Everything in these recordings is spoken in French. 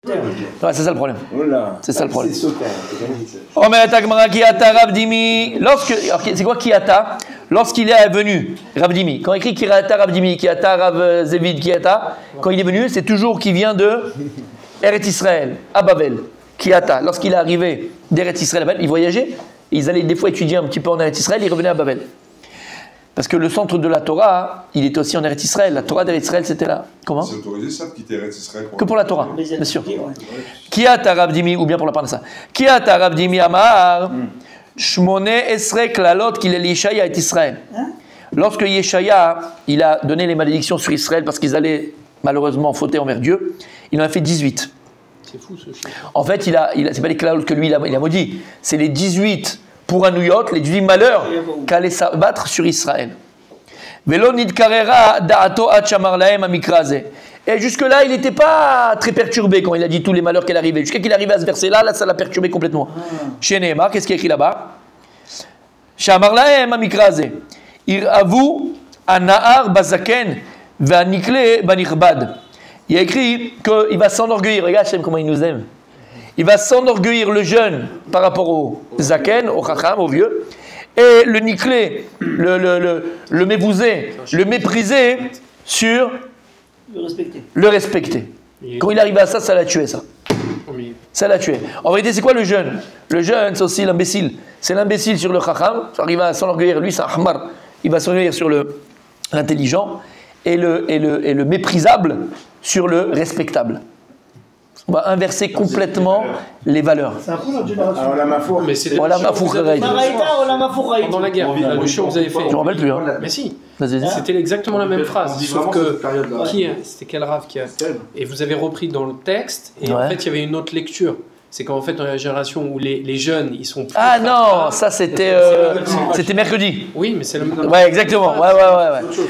Ouais, c'est ça le problème. C'est ça le problème. C'est quoi Kiata? Lorsqu'il est venu, Rav Dimi. Quand il écrit Kiata Rav Dimi, Kiata Rav Zevid, Kiata, quand il est venu, c'est toujours qu'il vient de Eretz Israël, à Babel. Kiata. Lorsqu'il est arrivé d'Eretz Israël à Babel, il voyageait. Ils allaient des fois étudier un petit peu en Eretz Israël, ils revenaient à Babel. Parce que le centre de la Torah, il était aussi en Eretz Israël. La Torah d'Eretz Israël, c'était là. Comment? C'est autorisé ça de quitter Eretz Israël que pour la Torah, bien sûr. Kiata Rav Dimi, ou bien pour la Parnassa. Kiata Rav Dimi Amar, Shmone Esrek Lalot qu'il est Yeshaya et Israël. Lorsque Yeshaya, il a donné les malédictions sur Israël parce qu'ils allaient malheureusement fauter envers Dieu, il en a fait 18. C'est fou ce chiffre. En fait, c'est pas les Klalot que lui il a maudit, c'est les 18 pour un New York, les 18 malheurs qu'allait s'abattre sur Israël. Velo nidkarera da'ato ad shamar lahem amikra ze. Et jusque-là, il n'était pas très perturbé quand il a dit tous les malheurs qu'il arrivait. Jusqu'à qu'il arrivait à ce verset-là, là, ça l'a perturbé complètement. Chez Nehemar, qu'est-ce qu'il y a écrit là-bas? Shamar lahem amikra ze. Iravu anahar bazaken v'anikle banichbad. Il y a écrit qu'il va s'enorgueillir. Regarde Hachem comment il nous aime. Il va s'enorgueillir le jeune par rapport au zaken, au chacham, au vieux, et le niclé, le mébouser, le mépriser sur le respecter. Quand il arrive à ça, ça l'a tué, ça. Ça l'a tué. En vérité, c'est quoi le jeune? Le jeune, c'est aussi l'imbécile. C'est l'imbécile sur le chacham, il va s'enorgueillir, lui c'est un hamar, il va s'enorgueillir sur l'intelligent, et le méprisable sur le respectable. On va inverser complètement les valeurs. C'est un peu notre génération. Pendant la guerre, le show que vous avez fait. Je ne me rappelle plus. Hein. Mais si, c'était exactement la même phrase. Sauf que, c'était quel rave qui a... Et vous avez repris dans le texte, et en fait, il y avait une autre lecture. C'est qu'en fait, dans la génération où les jeunes, ils sont... Ah non, ça c'était mercredi. Oui, mais c'est le même... Ouais, exactement. Ouais.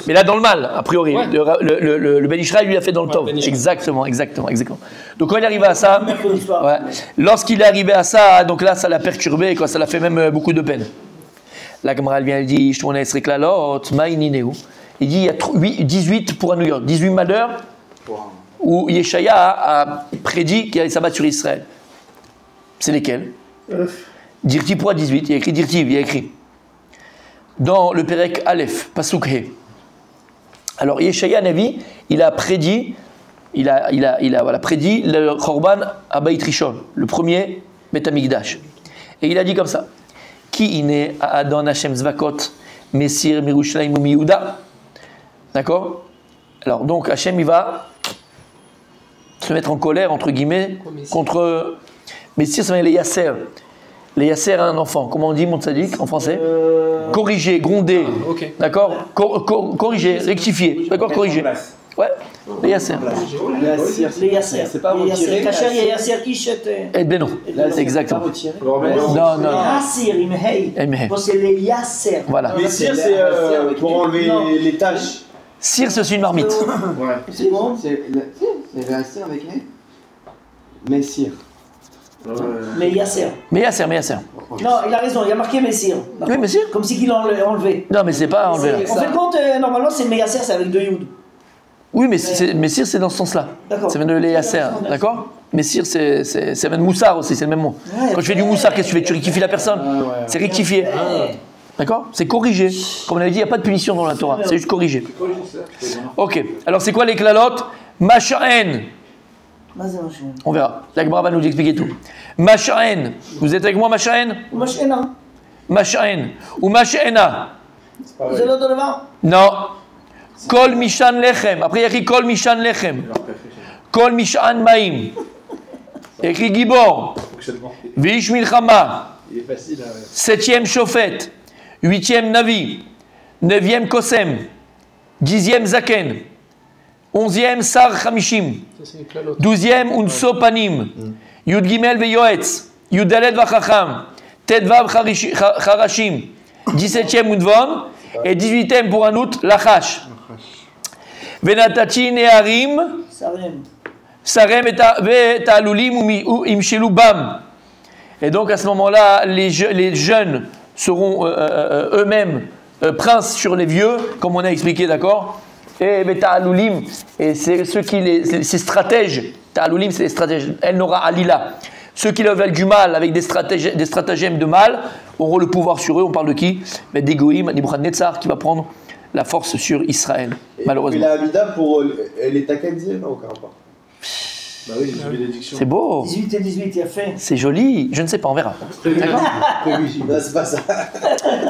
Mais là, dans le mal, a priori. Ouais. Le Ben Israël lui a fait dans le tov. Exactement. Donc quand il arrivait à ça... Ouais, lorsqu'il est arrivé à ça, donc là, ça l'a perturbé, quoi, ça l'a fait même beaucoup de peine. La Gemara, elle vient, elle dit, il dit, il y a 18 pour un New York, 18 malheurs, où Yeshaya a prédit qu'il allait s'abattre sur Israël. C'est lesquels? Dirtiv pour 18, il y a écrit Dirtiv, il y a écrit. Dans le Perek Aleph, Pasuk He. Alors Yeshaya Navi, il a prédit, prédit le Chorban Abayit Rishon, le premier Bet Hamikdash. Et il a dit comme ça: Ki ine Adon Hashem Zvakot, Messir Mirushalayim Yehuda. D'accord? Alors donc Hashem il va se mettre en colère entre guillemets contre Messir, ça veut dire les Yasser. Les Yasser a un enfant. Comment on dit, mon tzaddik, en français? Corriger, gronder. Okay. D'accord? Corriger, rectifier. D'accord? Corriger. Ouais, les Yasser. Les Yasser. C'est pas retiré. Kacher, il y a Yasser Ishet. Eh ben non, exactement. Non. Yassir, Imhei. C'est les Yasser. Voilà. Messir, c'est pour enlever les taches. Cire, c'est aussi une marmite. Ouais. C'est bon? C'est Yasser avec Messir. Mais Yasser. Mais Yasser. Non, il a raison, il a marqué Messir. Oui, Messir. Comme si qu'il l'a enlevé. Non, mais c'est pas enlevé. En fait, compte, normalement, c'est Yasser, c'est avec 2 Youd. Oui, mais Messir, c'est dans ce sens-là. Ça vient de les Yasser, d'accord? Messir, ça vient de Moussar aussi, c'est le même mot. Quand tu fais du Moussar, qu'est-ce que tu fais? Tu rectifies la personne. C'est rectifier. D'accord? C'est corriger. Comme on avait dit, il n'y a pas de punition dans la Torah, c'est juste corriger. Ok, alors c'est quoi les klalotes? Masha'en. On verra. La Gemara va nous expliquer tout. Masha'en. Vous êtes avec moi, Masha'en? Masha'ena. Masha'en. Ou Masha'ena. C'est l'autre devant? Non. Kol Mishan Lechem. Après, il y a écrit Kol Mishan Lechem. Kol Mishan Maim. Il y a écrit Gibor. Vish Milchama. 7e Shofet. 8e Navi. 9e Kosem. 10e Zaken. 11e Sar Chamishim. 12e Unso Panim. Yud Gimel Veyoetz. Yud Dalet Vachacham. Tet Vav Charashim. 17e Unvon. Et 18e pour un août, Lachash. Venatati Neharim. Sarem et Ta'alulim ou Imshelu Bam. Et donc à ce moment-là, les jeunes seront eux-mêmes princes sur les vieux, comme on a expliqué, d'accord? Et Ta'aloulim, et c'est ceux qui, ces stratèges, Ta'aloulim, c'est les stratèges, El Nora Alila. Ceux qui leur veulent du mal avec des stratagèmes de mal auront le pouvoir sur eux. On parle de qui? Des Goïm, Nebuchadnezzar, qui va prendre la force sur Israël, malheureusement. Et la Hamida pour les Takadzi, non, aucun rapport. Bah oui, j'ai bénédiction. C'est beau. 18 et 18, il a fait. C'est joli. Je ne sais pas, on verra. D'accord. C'est pas ça.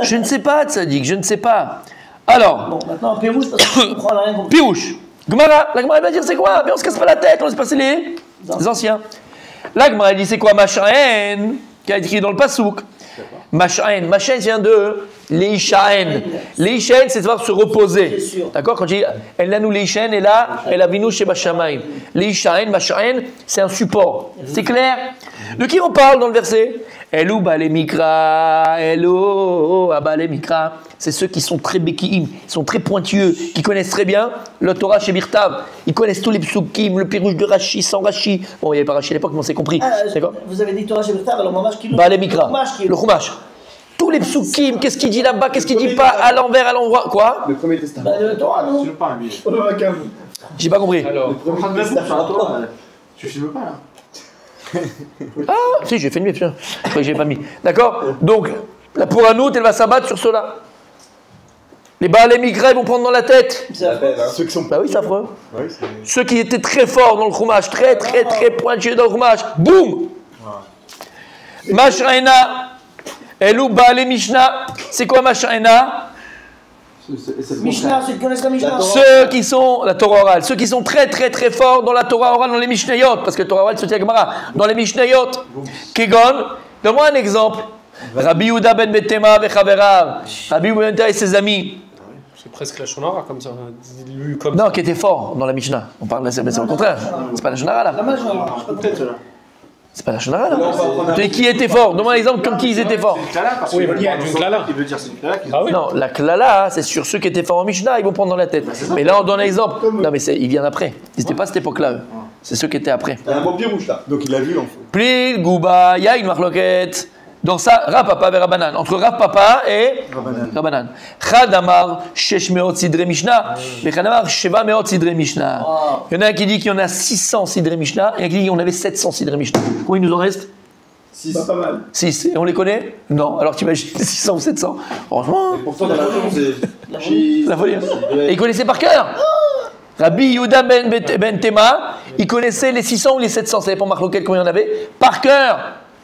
Je ne sais pas, Tzadik, je ne sais pas. Alors. Bon, maintenant, Pérouche, parce que je comprends rien compris. Pirouche. Gemara, la Gemara va dire c'est quoi? Mais on se casse pas la tête, on laisse passer les anciens. La Gemara dit c'est quoi Machaen, qui a écrit dans le Passouk. Machaen vient de Leishaen. Leishaen, c'est savoir se reposer. D'accord? Quand tu dis elle l'a nous Leishaen, et là, elle a vinu chez Bashamaim. Leishaen, Machaen, c'est un support. C'est clair? De qui on parle dans le verset? Elou Balé Mikra, Elou Balé Mikra. C'est ceux qui sont très békiim, sont très pointueux, qui connaissent très bien le Torah chez Birtav. Ils connaissent tous les psukim, le pirouche de Rashi, sans Rashi. Bon, il n'y avait pas Rashi à l'époque, mais on s'est compris. D'accord? Vous avez dit Torah chez Birtav, alors Mamash qui nous. Balé Mikra, le Chumash. Tous les psukim, qu'est-ce qu'il dit là-bas, qu'est-ce qu'il dit pas, à l'envers, à l'endroit. Quoi? Le premier testament. Le Torah, non? Je parle, lui. J'ai pas compris. Alors, le premier testament. Tu filmes pas là? Ah, si, j'ai fait mieux, putain. Je crois que j'ai pas mis. D'accord? Donc, la Pouranout, elle va s'abattre sur cela. Les Baalé Mikra vont prendre dans la tête. C'est affreux. Ceux qui sont. Bah oui, c'est affreux. Oui, Ceux qui étaient très forts dans le Chumash, très pointus dans le Chumash, boum! Mashraena, Elou Baalé Mishnah. C'est quoi Mashraena? Mishnah, ceux qui connaissent la Mishnah. Ceux qui sont, la Torah orale, ceux qui sont très forts dans la Torah orale, dans les Mishnayot, parce que la Torah orale, c'est la Gemara, dans les Mishnayot. Kegon, donne-moi un exemple. Rabbi Yehuda ben Betema Bechaverav, Rabbi Yehuda ben Betema et ses amis. c'est presque la Shonara comme ça. Lu comme Non, qui était fort dans la Mishnah. On parle, c'est le contraire. C'est pas la Shonara là. Peut-être là. C'est pas la Shonara là. Qui était fort? Donne-moi un exemple comme qui ils étaient forts. Oui, il y a une klala. Il veut dire c'est une klala. Ah oui. Non, la klala, c'est sur ceux qui étaient forts en Mishnah, ils vont prendre dans la tête. Mais là, on donne un exemple. Non, mais il vient après. Ils n'étaient pas à cette époque-là, eux. C'est ceux qui étaient après. Il y a un bon pied rouge là. Donc il l'a vu en fait. Plil, Gouba, il y a une marloquette. Dans ça, Rav Papa et Rabbanan. Entre Rav Papa et Rabbanan. Chad Amar, Shesh Meot Sidre Mishnah. Mais Chad Amar, Sheva Meot Sidre Mishnah. Il y en a un qui dit qu'il y en a 600 Sidre Mishnah. Et un qui dit qu'il y en avait 700 Sidre Mishnah. Combien il nous en reste? 6. Pas mal. 6. Et on les connaît? Non. Alors t'imagines 600 ou 700? Franchement. Pourtant, dans la région, c'est. La folie. Et ils connaissaient par cœur. Rabbi Yehuda ben Tema, il connaissait les 600 ou les 700, ça dépend Marc Loquet combien il y en avait, par cœur.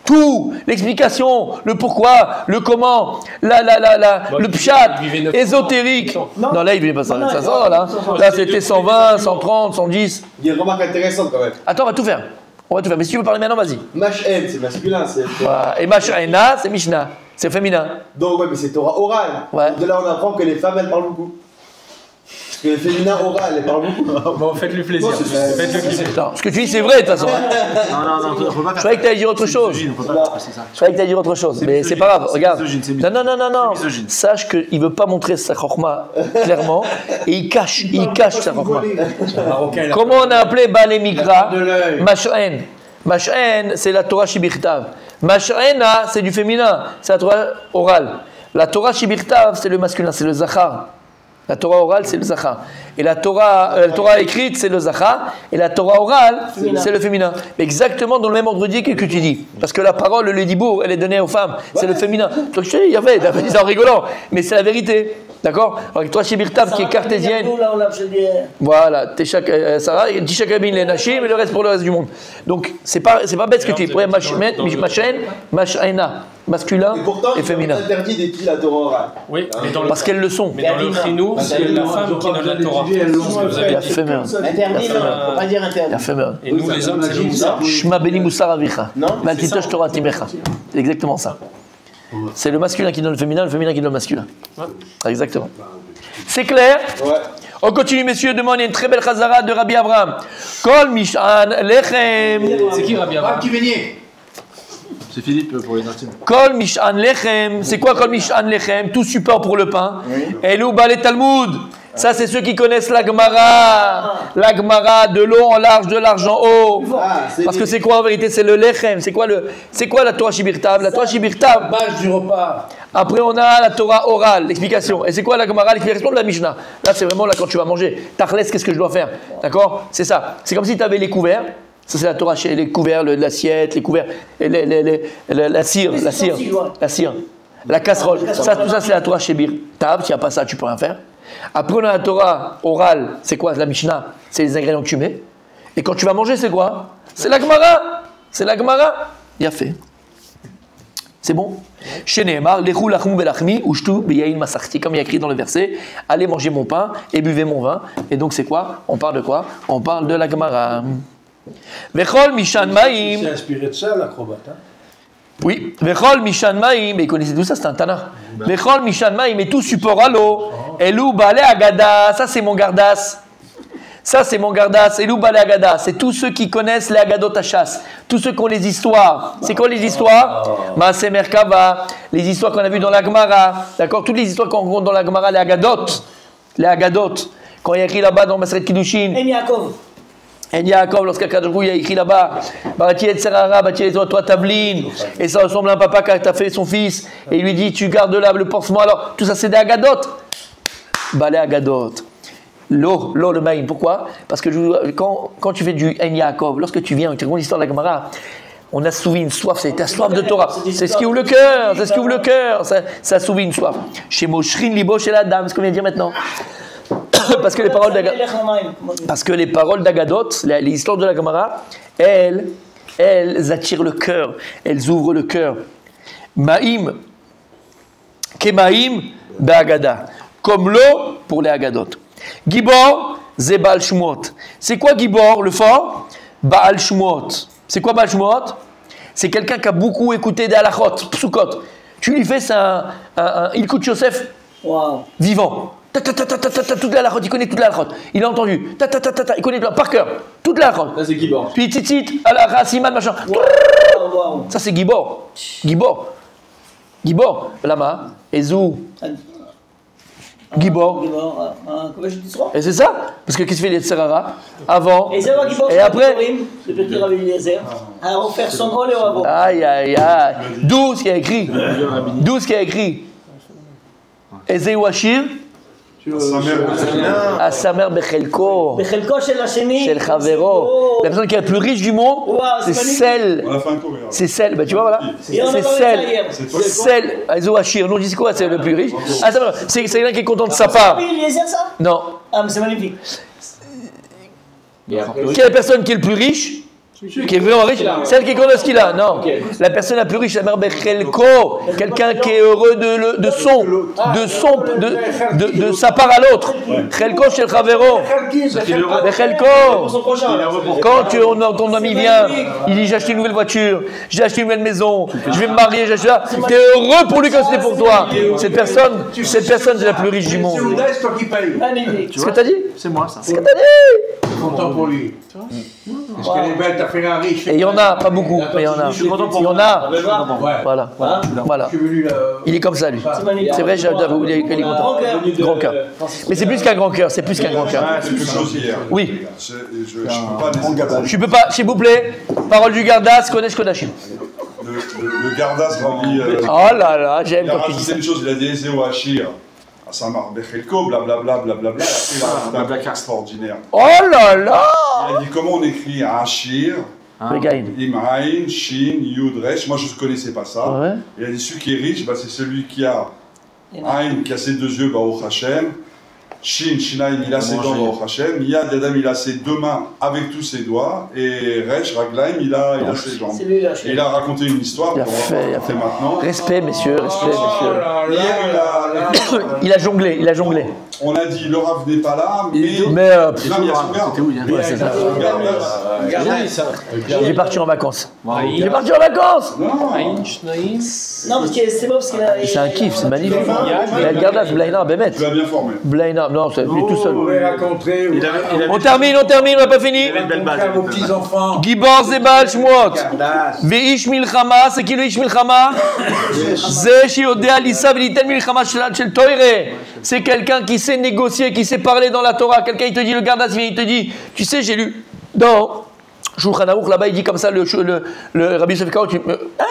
Tout, l'explication, le pourquoi, le comment, le pshat, ésotérique. Non, là, il ne vivait pas 500, là. Là, c'était 120, 130, 110. Il y a une remarque intéressante quand même. Attends, on va tout faire. Mais si tu veux parler maintenant, vas-y. Mash'en, c'est masculin. Et Mash'ena, c'est Mishnah, c'est féminin. Donc, ouais, mais c'est Torah orale. Ouais. De là, on apprend que les femmes, elles parlent beaucoup. Parce que les féminins oral, elles parlent beaucoup. Bon, faites-lui plaisir. Faites-lui plaisir. Non, ce que tu dis, c'est vrai, de toute façon. Non, faut pas faire. Je croyais que tu allais dire autre chose. On peut pas passer ça. Je croyais que tu allais dire autre chose, mais c'est pas grave, regarde. Non. C'est misogyne. Sache qu'il ne veut pas montrer sa chorma clairement, et il cache sa chorma. Comment on a appelé Baalé Mikra? Mash'en. Mash'en, c'est la Torah Shibirtav. Mash'ena, c'est du féminin, c'est la Torah orale. La Torah Shibirtav, c'est le masculin, c'est le Zachar. La Torah orale, c'est le Zachar. Et la Torah écrite, c'est le Zachar. Et la Torah orale, c'est le féminin. Mais exactement dans le même ordre d'idée que tu dis. Parce que la parole, le dibour, elle est donnée aux femmes. C'est le féminin. Donc je te dis, il y avait, en rigolant. Mais c'est la vérité. D'accord? Alors toi, chez Birtav, qui est cartésienne. Voilà. Sarah, Tishakabin, les Nashim, et le reste pour le reste du monde. Donc, c'est pas bête ce que tu dis. Pour Mash'ena, masculin et féminin. C'est interdit d'étudier la Torah orale. Oui, parce qu'elles le sont. Mais dans le Chinou, c'est la femme qui donne la Torah. Il a fait merde. Interdit, faut pas dire interdit. Il a fait merde. Et nous, les hommes, c'est le Moussar. Shma beni Moussar avicha. Maltitosh Torah timecha. C'est exactement ça. C'est le masculin qui donne le féminin qui donne le masculin. Exactement. C'est clair? Ouais. On continue, messieurs. Demain, il y a une très belle chazara de Rabbi Abraham. Kol Mish'an Lechem. C'est qui Rabbi Abraham? C'est Philippe pour les intimes. Kol Mish'an Lechem. C'est quoi Kol Mish'an Lechem? Tout support pour le pain. Elou Balé Talmud. Ça, c'est ceux qui connaissent la Gemara. La Gemara, de l'eau en large, de large en haut. Parce que c'est quoi en vérité? C'est le lechem. C'est quoi la Torah Shibirtav? La Torah Shibirtav. Bâche du repas. Après, on a la Torah orale, l'explication. Et c'est quoi la Gemara? L'explication de la Mishnah. Là, c'est vraiment là quand tu vas manger. Tachles, qu'est-ce que je dois faire? D'accord? C'est ça. C'est comme si tu avais les couverts. Ça, c'est la Torah, les couverts, l'assiette, les couverts, la cire, la casserole. Ça, tout ça, c'est la Torah Shebir. Tab, s'il n'y a pas ça, tu peux rien faire. Après, on a la Torah orale. C'est quoi? La Mishnah. C'est les ingrédients que tu mets. Et quand tu vas manger, c'est quoi? C'est la Gemara. C'est la Gemara. Il a fait. C'est bon? Chez Nehemar, lechou lachmou belachmi, ushtu beyayin masachti. Comme il y a écrit dans le verset, allez manger mon pain et buvez mon vin. Et donc, c'est quoi? On parle de quoi? On parle de la Gemara. Vechol mishan maim. C'est inspiré de ça, l'acrobate. Hein? Oui. Vechol mishan maim. Mais connaissez tout ça, c'est un Tana. Vechol mishan maim et tout support à l'eau. Elou bale agada. Ça, c'est mon gardas. Ça, c'est mon gardas. Elou bale agada. C'est tous ceux qui connaissent les agadot à chasse. Tous ceux qui ont les histoires. C'est quoi les histoires? Maase Merkava. Les histoires qu'on a vues dans la Gemara. D'accord? Toutes les histoires qu'on rencontre dans la Gemara, les agadot. Les agadot. Quand il y a écrit là-bas dans Maseret Kiddushin. En Yaakov. En Yaakov, lorsqu'Akadosh Baruch Hu, il y a écrit là-bas, Barati et Serara, Bati et toi Tavlin, et ça ressemble à un papa qui a fait son fils, et il lui dit, tu gardes là le pansement, alors tout ça c'est des Agadot. Balé Agadot. L'eau, le maïm. Pourquoi? Parce que quand tu fais du En Yaakov, lorsque tu viens, tu racontes l'histoire de la Gemara, on a souvi une soif, c'est ta soif de Torah. C'est ce qui ouvre le cœur, c'est ce qui ouvre le cœur, ça a souvi une soif. Chez Moshrin Libo, chez la dame, ce qu'on vient de dire maintenant. Parce que les paroles d'Agadot, les histoires de la Gemara, elles attirent le cœur, elles ouvrent le cœur. Maïm, Kemaïm, Be'agada. Comme l'eau pour les Agadot. Gibor, c'est Baal Shmot. C'est quoi Gibor, le fort? Baal Shmot. C'est quoi Baal Shmot? C'est quelqu'un qui a beaucoup écouté des halachot, psukot. Tu lui fais ça, un Ilkut Yosef vivant. Toute la halachot, il connaît toute la halachot. Il a entendu. Il connaît par cœur. Toute la halachot. Ça, c'est Gibor. Puis tzitzit, halakha, siman, machin. Ça, c'est Gibor. Gibor. Lama, Ezou. Gibor. Et c'est ça? Parce que qu'est-ce qu'il fait les Tserara? Avant. Et après. Aïe, aïe, aïe. D'où ce qui a écrit? Ezé Wachir. À sa mère Bechelko. Shel Chavero. La personne qui est la plus riche du monde, c'est celle. C'est celle. Ben, tu vois, voilà. C'est celle. Azo Hachir. Nous, on dit c'est quoi? C'est le plus riche. Ah, c'est quelqu'un qui est content de sa part. Non. Ah, mais c'est magnifique. Quelle est la personne qui est le plus riche? Qui est vraiment riche, celle qui connaît ce qu'il a. Non, la personne la plus riche, la mère Bechelko, quelqu'un qui est heureux de sa part à l'autre. Chelko chez le Chavero. Bechelko. Quand ton ami vient, il dit j'ai acheté une nouvelle voiture, j'ai acheté une nouvelle maison, je vais me marier, j'ai acheté ça. T'es heureux pour lui comme c'était pour toi. Cette personne, c'est la plus riche du monde. C'est ce que t'as dit? C'est moi ça. C'est ce que t'as dit? Content pour lui. Est-ce qu'elle est belle, t'as fait un riche? Et il y en a, pas beaucoup, mais il y en a. Je suis content pour il y en a. Ouais. Voilà. Je suis venu là. Il est comme ça, lui. C'est vrai, j'avoue, il est content. Grand cœur. Mais c'est plus qu'un grand cœur, c'est plus qu'un grand cœur. Oui. Je peux pas, s'il vous plaît, parole du Gardas, Kodesh Kodashim. Le Gardas remplit. Oh là là, j'aime quand tu dis ça. C'est une chose, il a dit Ezéo Hachir. À Samar Bechelko, blablabla, blablabla. Il a un truc extraordinaire. Oh là là! Il a dit comment on écrit Hachir, Imraïn, Shin, Yud, Resh. Moi je ne connaissais pas ça. Ouais. Il a dit celui qui est riche, bah, c'est celui qui a Aïn, qui a ses deux yeux, Baruch Hashem. Shin, Shinaïm, il a ses dents, Baruch Hashem. Yad, Adam, il a ses deux mains avec tous ses doigts. Et Resh, Raglaim, il a ses jambes. Et il a raconté une histoire. Il a fait. Maintenant. Respect, messieurs, respect, messieurs. Hier, il a jonglé. On a dit le Rav n'est pas là, mais. Mais. Il y a son garde. C'était où, Yann? Ouais, c'est ça. ça. J'ai parti en vacances. Non. Non, parce que c'est bon, parce qu'il a. C'est un kiff, c'est magnifique. Il a le Gardas, Blaina, Bémet. Tu l'as bien formé. Blaina, non, c'est lui tout seul. On Il termine, on n'a pas fini. avait une belle base. Vos petits-enfants. Gibor Zebal Shmuot. Veish Milchama, c'est qui le Ish Milchama? זה שיודע ליסה וליתן מלחמה של תוירה. c'est quelqu'un qui sait négocier, qui sait parler dans la Torah. Quelqu'un, il te dit, le garde il te dit, tu sais, j'ai lu dans Shulchan Aruch, là-bas, il dit comme ça, le Rabbi Yosef Karo, hein?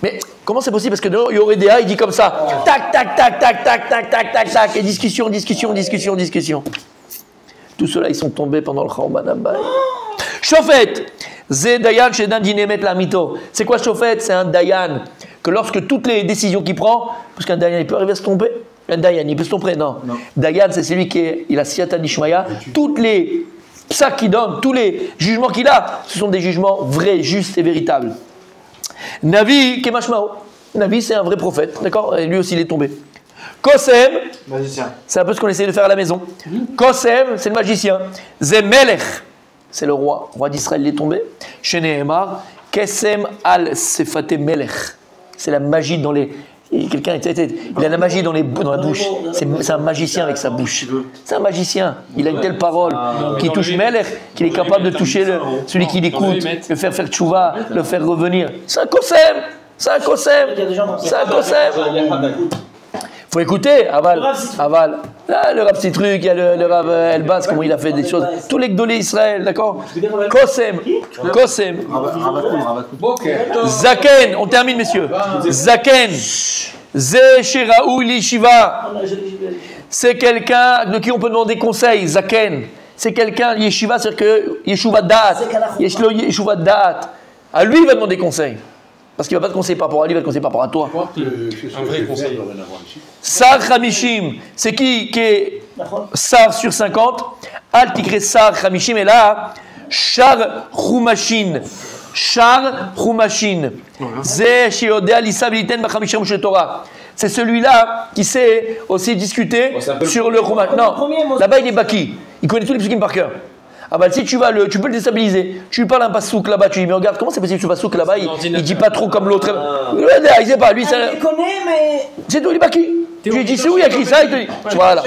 Mais comment c'est possible? Parce que dans Yoredea, il dit comme ça, tac, tac, tac, tac, tac, tac, tac, tac, tac, et discussion. Tout ceux-là, ils sont tombés pendant le Chorban Abba. Shofet, Zé Dayan Shedan Dinemet Lamito. C'est quoi Shofet? C'est un Dayan que lorsque toutes les décisions qu'il prend, parce qu'un Dayan, il peut arriver à se tromper. Un Dayan, il peut se tromper, non. Dayan, c'est celui il a Siyata Nishmaya. Toutes les psak qu'il donne, tous les jugements qu'il a, ce sont des jugements vrais, justes et véritables. Navi Kemashmao. Navi, c'est un vrai prophète, d'accord? Et lui aussi, il est tombé. Kosem, c'est un peu ce qu'on essaie de faire à la maison. Kosem, c'est le magicien. Zemelech, c'est le roi d'Israël, il est tombé. Chez Nehemar, Kesem al Sefate Melech. C'est la magie dans les. Quelqu'un, il a la magie dans la bouche. C'est un magicien avec sa bouche. C'est un magicien. Il a une telle parole qui touche Melech, qu'il est capable de toucher celui qui l'écoute, le faire tchouva, le faire revenir. C'est un Kosem. C'est un Kosem. C'est un Kosem. Faut écouter, Aval. Là, le Rav Citruc, il y a le Rav Elbaz, comment il a fait des choses. Tous les Gdolé Israël, d'accord? Kosem. Zaken, on termine, messieurs. Zaken. Ze Sheraou Yeshiva. C'est quelqu'un de qui on peut demander conseil. Zaken. C'est quelqu'un, Yeshiva, c'est-à-dire que Yeshuva Da'at. Yeshuva Da'at. À lui, il va demander conseil. Parce qu'il ne va pas te conseiller par rapport à lui, il va te conseiller par rapport à toi. Un vrai conseil. Sar Hamishim, c'est qui est Sar sur 50? Al Tikre Sar Hamishim, et là, Shar Chumashin. Shar Chumashin. Ze Shiodea Lisabiliten Bachamishim Moshe Torah. C'est celui-là qui sait aussi discuter sur le Chumash. Non, là-bas il est Baki. Il connaît tous les psukim par cœur. Ah bah si tu peux le déstabiliser. Tu lui parles un passouk là-bas, tu lui dis mais regarde comment c'est possible ce passouk là-bas, il dit pas trop comme l'autre. Il sait pas, lui ça. Il connaît mais. C'est tout, il est pas qui. Tu lui dis c'est où il y a écrit ça, il te dit. Voilà.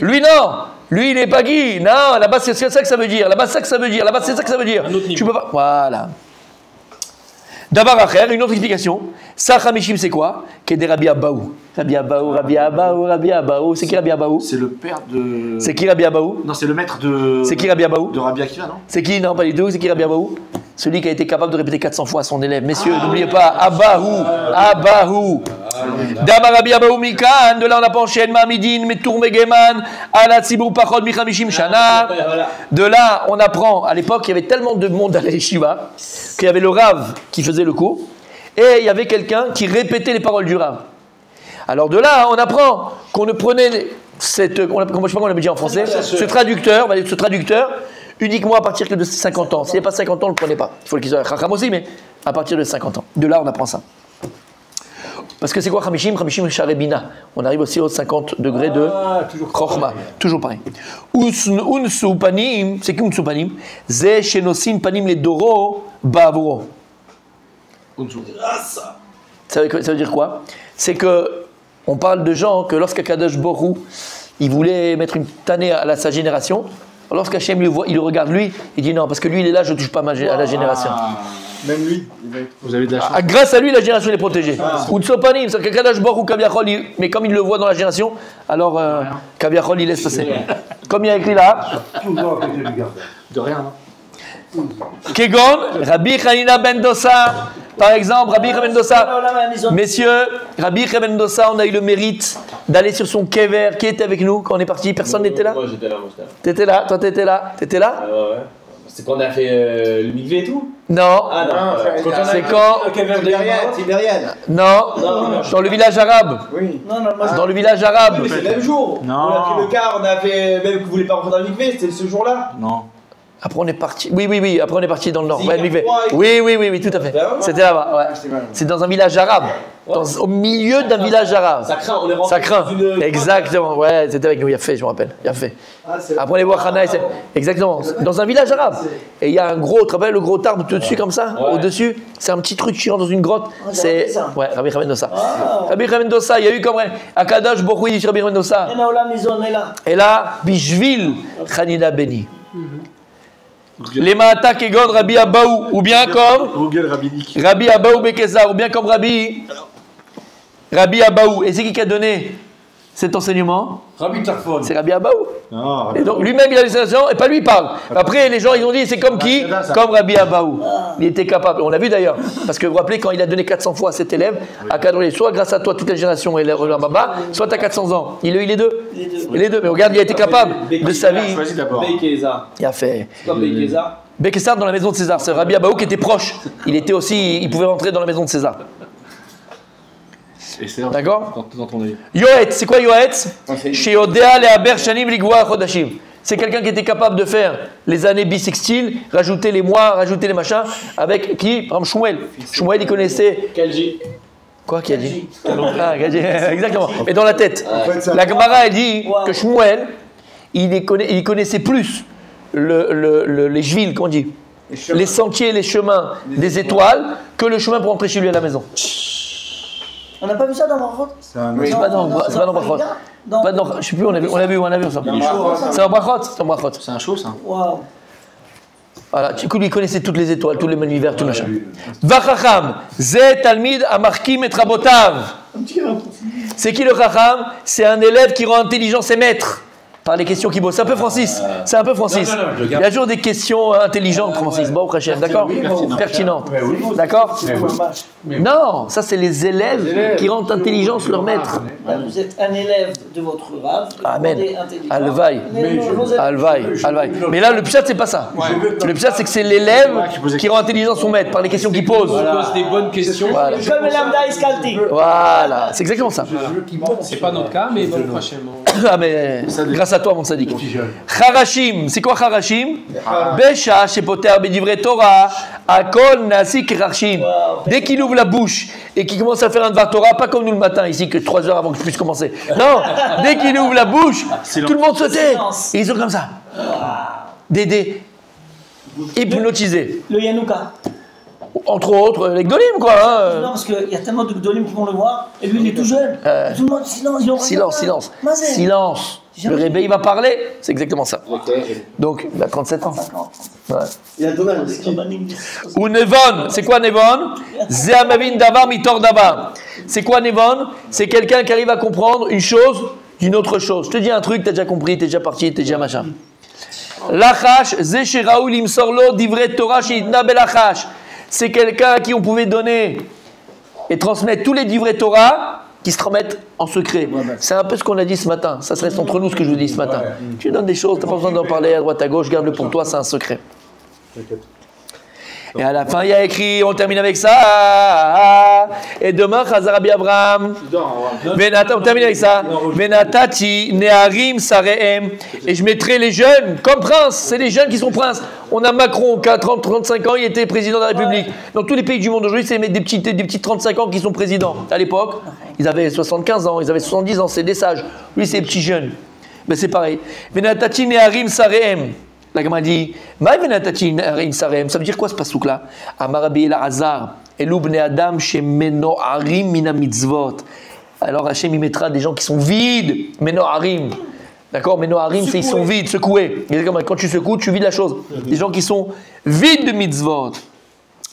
Lui non, lui il est pas qui. Non, là-bas c'est ça que ça veut dire. Là-bas c'est ça que ça veut dire. Là-bas c'est ça que ça veut dire. Tu peux pas. Voilà. D'abord à une autre explication. Sar Hamishim c'est quoi? Qu'est des Rabbi Abaou. Rabbi Abaou. C'est qui Rabbi Abaou? C'est le père de. C'est qui Rabbi Abaou? Non, c'est le maître de. C'est qui Rabbi Abaou? De Rabbi Akiva, non? C'est qui? Non, pas du tout. C'est qui Rabbi Abaou? Celui qui a été capable de répéter 400 fois à son élève. Messieurs, n'oubliez pas, Abaou. D'abord Rabbi Abaou Mikan. De là on apprend Shen Mamidin, Metour Megeman, Ala Tzibur Pachod Michamishim Shana. De là on apprend, à l'époque il y avait tellement de monde à la yeshiva qu'il y avait le Rav qui faisait le cours et il y avait quelqu'un qui répétait les paroles du Rav. Alors de là, on apprend qu'on ne prenait je sais pas comment on l'a dit en français, ce traducteur uniquement à partir de 50 ans. S'il n'y a pas 50 ans, on ne le prenait pas. Il faut qu'il soit Chacham aussi, mais à partir de 50 ans. De là, on apprend ça. Parce que c'est quoi Hamishim? Hamishim Sharebina. On arrive aussi aux 50 degrés de Chochma. Toujours pareil. Unsu panim, c'est qui Unsu panim? Ze shenosin panim les doro bavuro. Ça veut dire quoi? C'est que on parle de gens que lorsqu'Akadosh Borou il voulait mettre une tannée à sa génération, lorsqu'Hachem il le regarde lui, il dit non parce que lui il est là, je ne touche pas à la génération. Même lui, vous avez de la chance. Grâce à lui la génération est protégée. Ou Tsopanim, c'est qu'Akadosh Borou Kaviachol, mais comme il le voit dans la génération, alors Kaviachol il laisse passer. Comme il y a écrit là. De rien. Kegon, Rabbi Hanina ben Dossa, par exemple, Rabbi Ben Dossa. Messieurs, Rabbi Ben Dossa, on a eu le mérite d'aller sur son kever. Qui était avec nous quand on est parti? Personne n'était là? Moi j'étais là, T'étais là? Toi t'étais là? T'étais là? Ouais. C'est quand on a fait le mikvé et tout? Non. Ah non. C'est quand? Tibériade. Non. Dans le village arabe. Oui. Dans le village arabe. Mais c'est le même jour. Non. On a pris le car, on a fait. Même que vous voulez pas rentrer dans le mikvé, c'était ce jour-là. Non. Après on est parti. Oui. Après on est parti dans le nord. C'est Ouais, oui, tout à fait. C'était là-bas. Ouais. C'est dans un village arabe. Au milieu d'un village arabe. Ça craint, on est rentré. Ça craint. dans une. Exactement. Ouais, c'était avec nous. Il a fait, je me rappelle. Il a fait. Après on les voit Hana. Exactement. Dans un village arabe. Et il y a un gros. Tu te rappelles le gros arbre tout dessus comme ça? Au-dessus. C'est un petit truc qui rentre dans une grotte. C'est. Ouais, Rabbi Ben Dossa. Rabbi Ben Dossa. Il y a eu comme Akadosh Borou dit sur Rabbi Ben Dossa. Et là, Bishvil Hanina Beni. Les Maata Kegon Rabbi Abaou, ou bien comme Google rabbinique. Rabbi Abaou Bekezar, ou bien comme Rabbi Abaou. Et c'est qui a donné cet enseignement, Rabbi Tarfon. c'est Rabbi Abaou. Non, Et donc lui-même il a l'enseignement et pas lui il parle. Après les gens ils ont dit c'est comme qui? Comme Rabbi Abaou. Il était capable. On l'a vu d'ailleurs. Parce que vous vous rappelez quand il a donné 400 fois à cet élève, à Kadroli, soit grâce à toi toute la génération et le Baba, soit à 400 ans. Il a eu les deux. Les deux. Mais regarde, il a été capable de sa vie. Il a fait. Békessar dans la maison de César. C'est Rabbi Abaou qui était proche. Il pouvait rentrer dans la maison de César. D'accord. Yoetz, c'est quoi Yoetz? Chez Odea le Haber Shanim Ligwa Chodashim. C'est quelqu'un qui était capable de faire les années bissextiles, rajouter les mois, rajouter les machins, avec qui? Par exemple Shmuel. Shmuel il connaissait. Kalji. Quoi qui a dit? Ah, exactement. Mais dans la tête. La Gemara elle dit que Shmuel, il connaissait plus les jvils, qu'on dit, les sentiers, les chemins des étoiles, que le chemin pour rentrer chez lui à la maison. On n'a pas vu ça dans Brachot? C'est pas dans Brachot. Je sais plus, on a vu ça. C'est dans Brachot. C'est un show ça. Waouh. Voilà, du coup, il connaissait toutes les étoiles, tous les univers, tout machin. Vachacham, Zé Talmid Amarkim et Rabotav. C'est qui le Chacham? C'est un élève qui rend intelligent ses maîtres. Par les questions qui bossent. C'est un peu Francis. C'est un peu Francis. Il y a toujours des questions intelligentes, Francis. Bon, d'accord? Pertinentes. D'accord? Non, ça c'est les élèves qui rendent intelligence leur maître. Vous êtes un élève de votre rave. Amen. Alvaï. Alvaï. Mais là, le pshat, c'est pas ça. Le pshat, c'est que c'est l'élève qui rend intelligent son maître par les questions qu'il pose. Il pose des bonnes questions. Voilà. Comme lambda iskalti. Voilà, c'est exactement ça. C'est pas notre cas, mais prochainement. Ah, mais grâce à toi, mon sadique. Charashim, c'est quoi Charashim? Besha, Shepoter, Bedivre Torah, Akol, Nasik, Charashim. Dès qu'il ouvre la bouche et qu'il commence à faire un Dvar Torah, pas comme nous le matin ici, que 3 heures avant que je puisse commencer. Non, dès qu'il ouvre la bouche, tout le monde se tait. Et ils sont comme ça. Des hypnotisés. Le Yanouka. Entre autres, les Gdolim, quoi. Hein. Non, parce qu'il y a tellement de Gdolim qui vont le voir, et lui, il est tout jeune. Tout le monde, silence. Le réveil il va parler, c'est exactement ça. Donc, il a 37 ans. Ouais. Il a ton âge aussi. Ou Nevon, c'est quoi Nevon? Zeamavin davar mitor davar. C'est quoi Nevon? C'est quelqu'un qui arrive à comprendre une chose d'une autre chose. Je te dis un truc, t'as déjà compris, t'es déjà parti, t'es déjà machin. Lachash, ze Raoul imsorlo divret Torah sheitna belachash. C'est quelqu'un à qui on pouvait donner et transmettre tous les divrei Torah qui se remettent en secret. C'est un peu ce qu'on a dit ce matin. Ça se reste entre nous ce que je vous dis ce matin. Tu donnes des choses, tu n'as pas besoin d'en parler à droite à gauche, garde-le pour toi, c'est un secret. Et à la fin, il y a écrit, on termine avec ça. Et demain, Chazarabi Abraham. On termine avec ça. Venatati neharim sareem. Et je mettrai les jeunes comme princes. C'est les jeunes qui sont princes. On a Macron qui a 35 ans, il était président de la République. Dans tous les pays du monde aujourd'hui, c'est mettre des petits 35 ans qui sont présidents. À l'époque, ils avaient 75 ans, ils avaient 70 ans, c'est des sages. Lui, c'est les petits jeunes. Ben, c'est pareil. Venatati neharim sareem. La Gemara dit, ça veut dire quoi ce pasouk-là? Amarabi el-Azar, elubne Adam shemeno harim mina mitzvot. Alors Hachem y mettra des gens qui sont vides, meno harim. D'accord? Meno harim, c'est ils sont vides, secoués. Quand tu secoues, tu vides la chose. Des gens qui sont vides de mitzvot.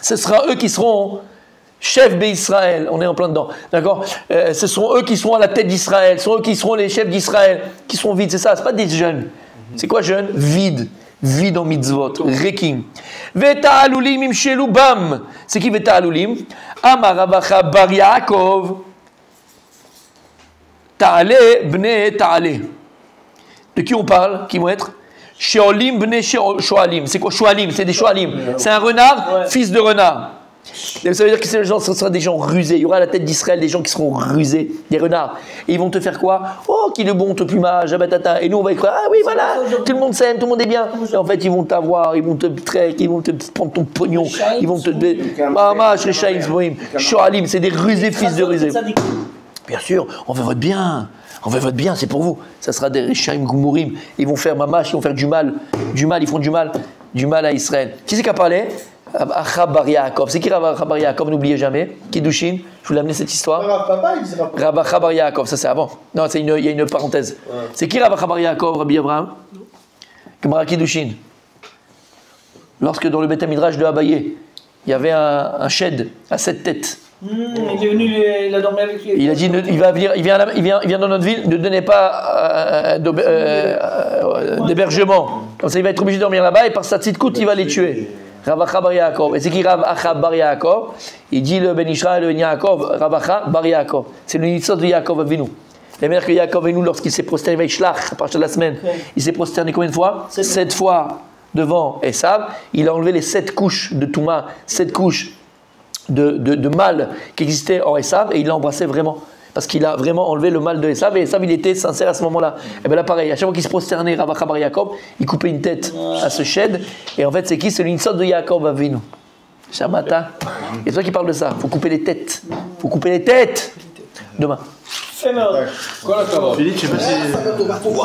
Ce sera eux qui seront chefs d'Israël. On est en plein dedans. D'accord? Ce seront eux qui seront à la tête d'Israël. Ce seront eux qui seront les chefs d'Israël. Qui seront vides, c'est ça. C'est pas des jeunes. C'est quoi jeunes? Vides. Vide en mitzvot, rekim. Veta alulim imshelu bam. C'est qui Veta alulim? Amarabacha bar Yaakov. Ta'ale bne ta'ale. De qui on parle? Qui vont être? Shoalim bne shoalim. C'est quoi shoalim? C'est des shoalim. C'est un renard, fils de renard. Et ça veut dire que ce sera des gens rusés. Il y aura à la tête d'Israël des gens qui seront rusés, des renards. Et ils vont te faire quoi? Oh, qu'il est bon, ton plumage, abatata. Et nous, on va être ah oui, voilà, tout le monde s'aime, tout le monde est bien. Et en fait, ils vont t'avoir, ils vont te traiter, ils vont te prendre ton pognon. Ils vont te. Shoalim, c'est des rusés, fils de rusés. Bien sûr, on veut votre bien. On veut votre bien, c'est pour vous. Ça sera des Rechaim Gumurim. Ils vont faire mamash, ils vont faire du mal. Ils font du mal à Israël. Qui c'est qui a parlé? Rav Yaakov. C'est qui Rav Yaakov? N'oubliez jamais. Kiddushin. Je vous l'ai amené cette histoire. Rav Yaakov, ça c'est avant. Non, il y a une parenthèse. Ouais. C'est qui Rav Yaakov, Rabbi Abraham? Gemara Kiddushin. Lorsque dans le Beth Midrash de Abaye, il y avait un shed à 7 têtes. Il est venu, il a dormi avec lui. Il a dit, il vient dans notre ville, ne donnez pas d'hébergement. Comme ça, il va être obligé de dormir là-bas et par sa petite coûte, il va les tuer. Rav Acha bar Yaakov. Et c'est qui Rav Acha bar Yaakov? Il dit le Ben Israël, le Ben Yaakov, Rav Acha bar Yaakov. C'est le Nitzot de Yaakov Avinu. La manière que Yaakov Avinu, lorsqu'il s'est prosterné avec Shlach, à partir de la semaine, il s'est prosterné combien de fois? 7 fois devant Esav. Il a enlevé les 7 couches de Touma, 7 couches de mal qui existaient en Esav et il l'a embrassé vraiment. Parce qu'il a vraiment enlevé le mal de Esav et Esav il était sincère à ce moment-là. Et bien là pareil, à chaque fois qu'il se prosternait Rav Acha bar Yaakov, il coupait une tête à ce shed. Et en fait c'est qui? C'est l'Insod de Yaakov Avinu. Shamata. Et c'est toi qui parle de ça. Il faut couper les têtes. Il faut couper les têtes. Demain. Philippe, je sais pas si...